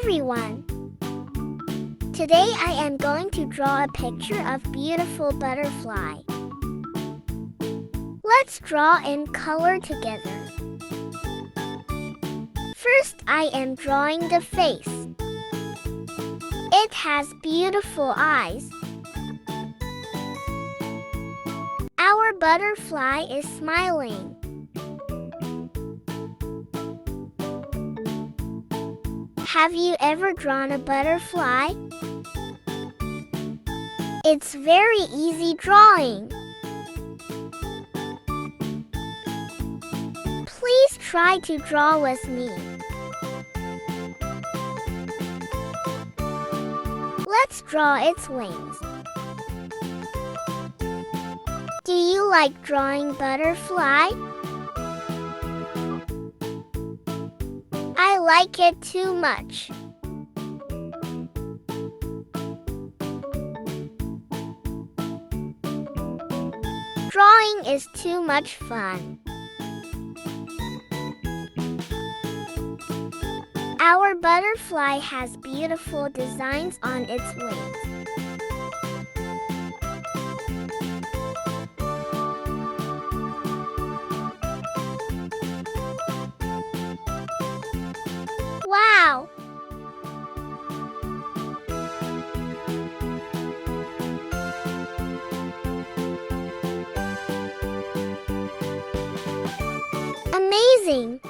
everyone! Today I am going to draw a picture of beautiful butterfly. Let's draw in color together. First I am drawing the face. It has beautiful eyes. Our butterfly is smiling. Have you ever drawn a butterfly? It's very easy drawing. Please try to draw with me. Let's draw its wings. Do you like drawing butterfly? I like it too much. Drawing is too much fun. Our butterfly has beautiful designs on its wings. Wow! Amazing!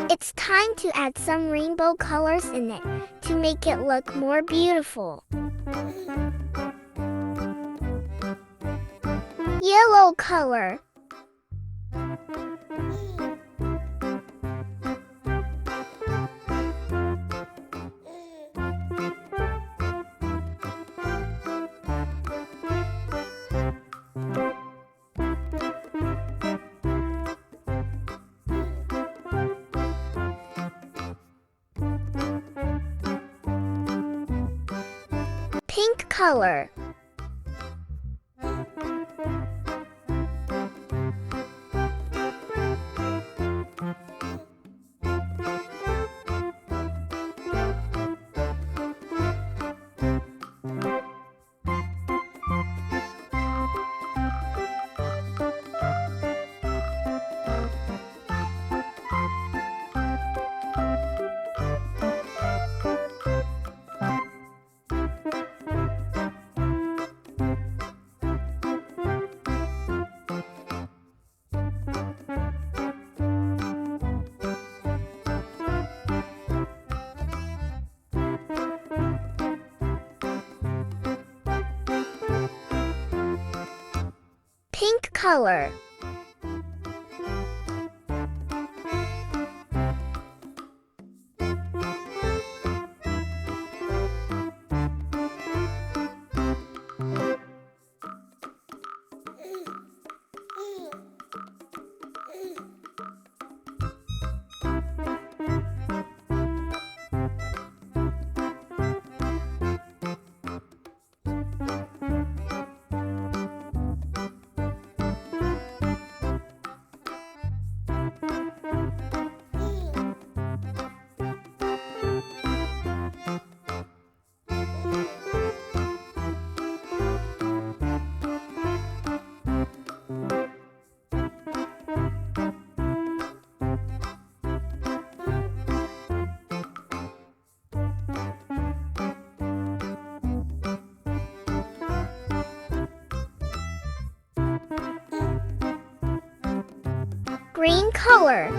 It's time to add some rainbow colors in it to make it look more beautiful. Yellow color. Pink color. Pink color. Green color.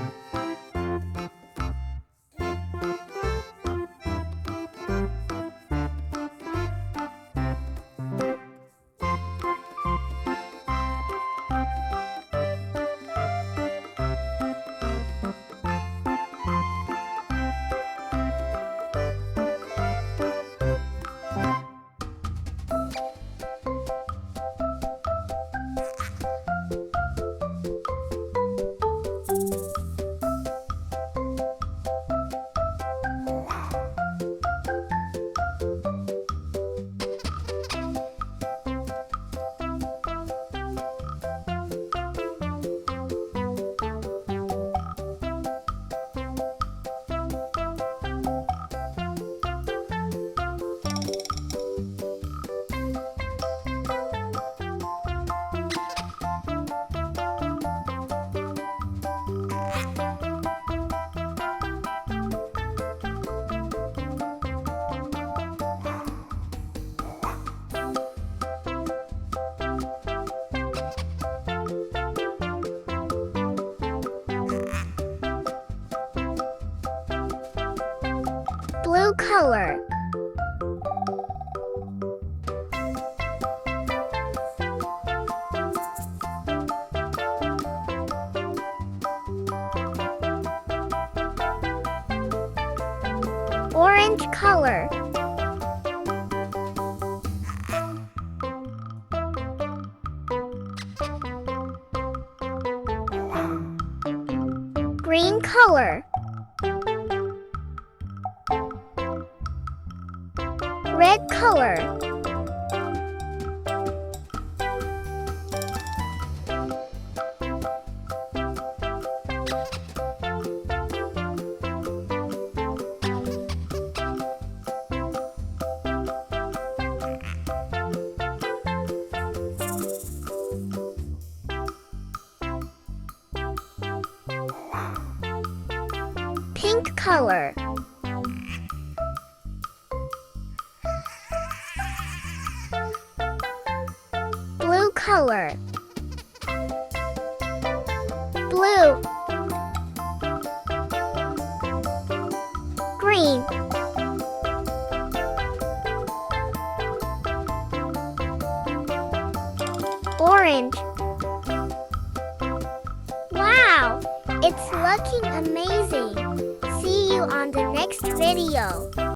color. Orange color. Green color. Red color. Pink color. Blue color. Blue. Green. Orange. Wow, it's looking amazing. See you on the next video.